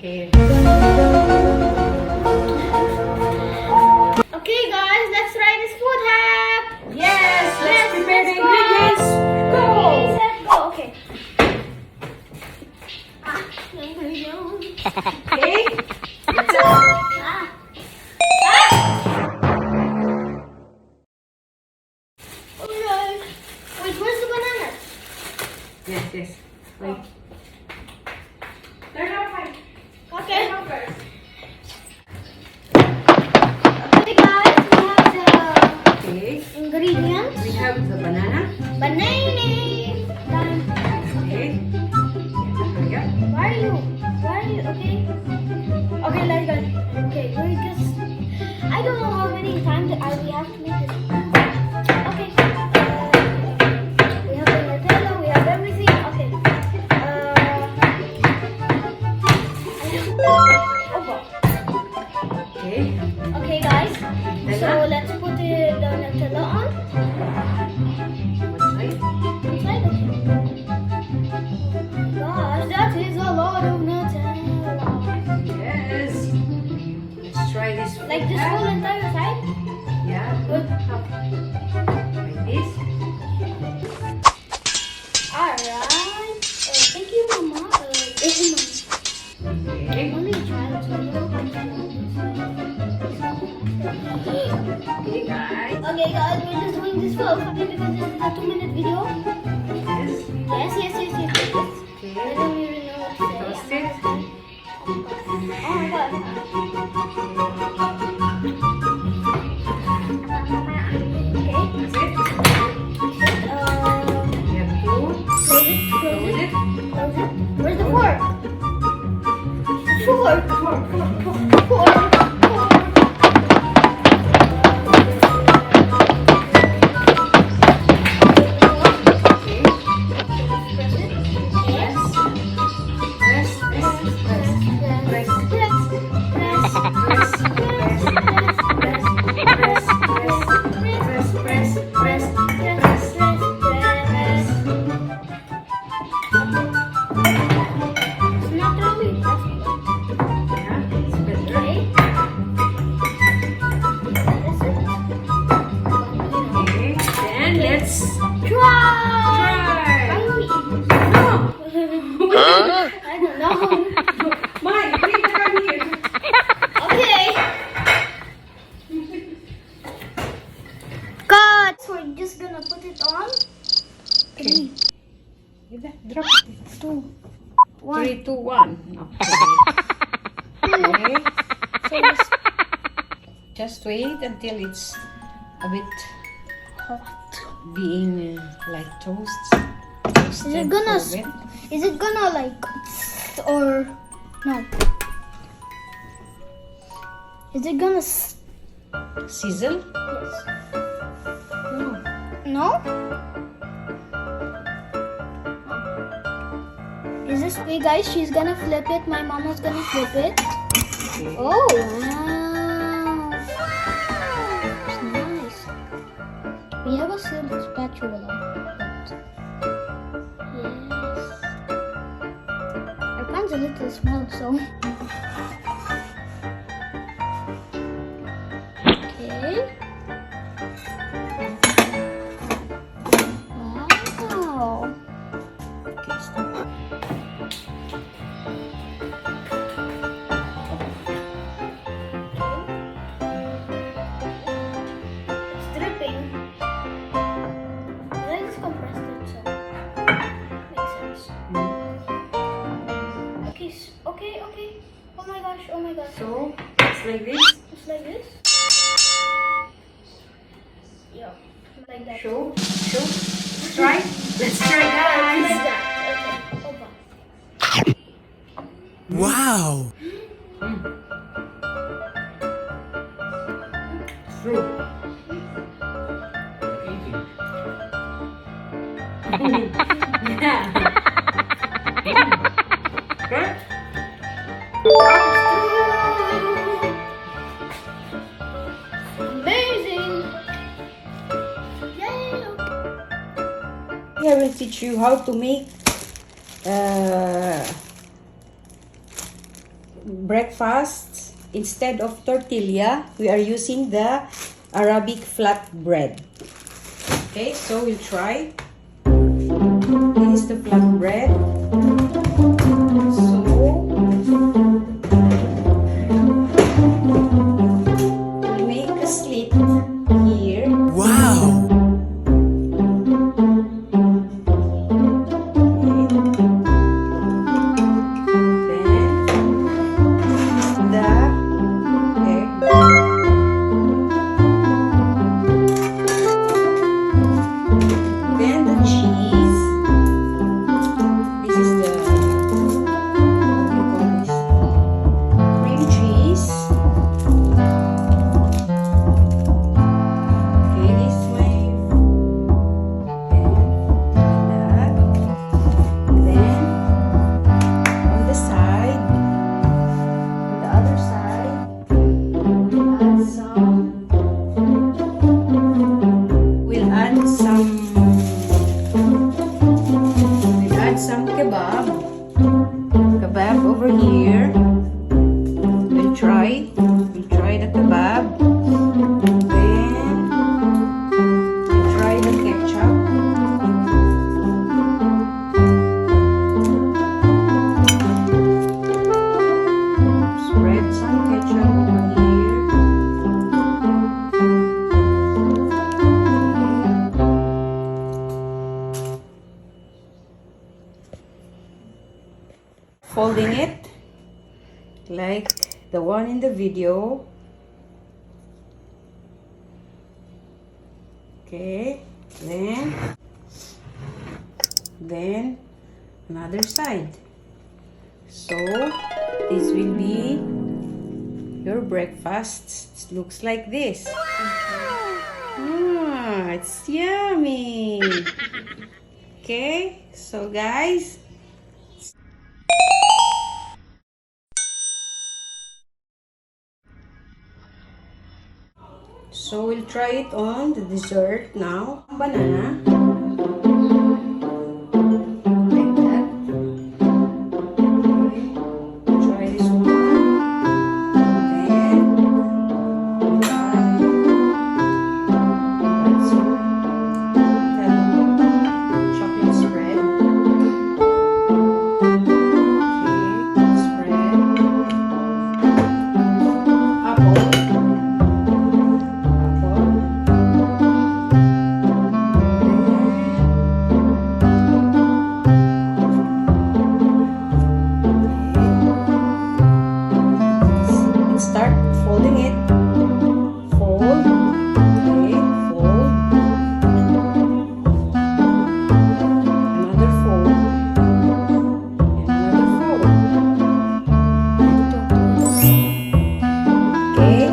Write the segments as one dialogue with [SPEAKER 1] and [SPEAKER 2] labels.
[SPEAKER 1] Okay.
[SPEAKER 2] Okay, guys, let's try this food hack.
[SPEAKER 1] Yes, let's prepare the
[SPEAKER 2] go.
[SPEAKER 1] ingredients. Go.
[SPEAKER 2] Set, go. Okay. Ingredients.
[SPEAKER 1] Okay. Let's go.
[SPEAKER 2] Ah. Alright. Wait, where's the banana?
[SPEAKER 1] Yes. Wait. Turn off my.
[SPEAKER 2] Okay.
[SPEAKER 1] Turn off first.
[SPEAKER 2] Okay, guys, we have the
[SPEAKER 1] Okay.
[SPEAKER 2] ingredients.
[SPEAKER 1] We have the banana.
[SPEAKER 2] Banana. Done.
[SPEAKER 1] Okay. Yeah.
[SPEAKER 2] Why are you? Okay? Okay, let's go. Okay, we just. I don't know how many times we have to make this. Okay. We have the Nutella, we have everything. Okay.
[SPEAKER 1] Okay.
[SPEAKER 2] Okay, guys. So
[SPEAKER 1] Nutella.
[SPEAKER 2] let's put the Nutella on.
[SPEAKER 1] One side.
[SPEAKER 2] Inside, okay. Gosh, that is a lot of Nutella.
[SPEAKER 1] Yes. Let's try this.
[SPEAKER 2] Like this whole entire side?
[SPEAKER 1] Yeah.
[SPEAKER 2] Good.
[SPEAKER 1] Like this.
[SPEAKER 2] Alright. Thank you, Mama.
[SPEAKER 1] Okay.
[SPEAKER 2] Let me try this one.
[SPEAKER 1] Okay, guys.
[SPEAKER 2] Okay, guys, we're just doing this for because this is a 2-minute video.
[SPEAKER 1] Yes.
[SPEAKER 2] Yes.
[SPEAKER 1] Okay.
[SPEAKER 2] I don't even know what to say.
[SPEAKER 1] Toast it.
[SPEAKER 2] Oh my god. Okay.
[SPEAKER 1] That's it. We have to
[SPEAKER 2] Close it.
[SPEAKER 1] close it.
[SPEAKER 2] Where's the fork? Fork.
[SPEAKER 1] Okay.
[SPEAKER 2] Press it. Yes.
[SPEAKER 1] Press. Okay. Then let's try. No.
[SPEAKER 2] I don't know.
[SPEAKER 1] Mike, bring the gun here.
[SPEAKER 2] Okay. Cut. So we're just gonna put it on.
[SPEAKER 1] Okay. Drop it.
[SPEAKER 2] 2, 1.
[SPEAKER 1] 3, 2, 1. Okay.
[SPEAKER 2] So just
[SPEAKER 1] Just wait until it's a bit
[SPEAKER 2] hot.
[SPEAKER 1] being like toast.
[SPEAKER 2] Is it gonna like or no? Is it gonna
[SPEAKER 1] Sizzle?
[SPEAKER 2] yes?
[SPEAKER 1] No.
[SPEAKER 2] No? Is this way, guys? She's gonna flip it. My mama's gonna flip it.
[SPEAKER 1] Okay.
[SPEAKER 2] Oh wow! It's nice. We have a silver spatula. But yes. Our pan's a little small, so. Okay. Wow.
[SPEAKER 1] Okay, stop.
[SPEAKER 2] It's dripping. I just compressed it, so makes sense. Okay. Oh my gosh.
[SPEAKER 1] So, it's like this.
[SPEAKER 2] Just like this. Yeah, like that.
[SPEAKER 1] Show. Let's try. Let's try,
[SPEAKER 2] Like
[SPEAKER 1] guys.
[SPEAKER 2] that. Okay. Open.
[SPEAKER 3] Wow!
[SPEAKER 1] Through. Yeah. Okay.
[SPEAKER 2] Amazing. Yay.
[SPEAKER 1] I will teach you how to make breakfast, instead of tortilla, we are using the Arabic flat bread. Okay, so we'll try. This is the flat bread. So we'll make a slit here.
[SPEAKER 3] Wow!
[SPEAKER 1] Some kebab over here. We'll try the kebab. Then we'll try the ketchup. Spread some ketchup over here. Folding it like the one in the video. Okay, then another side. So this will be your breakfast. It looks like this. Ah, it's yummy. Okay, so guys, so we'll try it on the dessert now. Banana. Like that. Okay. Try this one. Then we add some chocolate spread. Okay, spread. Apple. Start folding it. Fold. Okay, fold. Another fold. And another fold. Okay.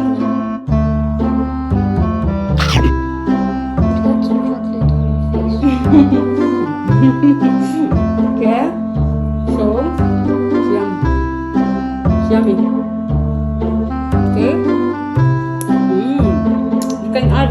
[SPEAKER 2] Got some chocolate on your face.
[SPEAKER 1] Okay. So, it's yummy. Okay. You can add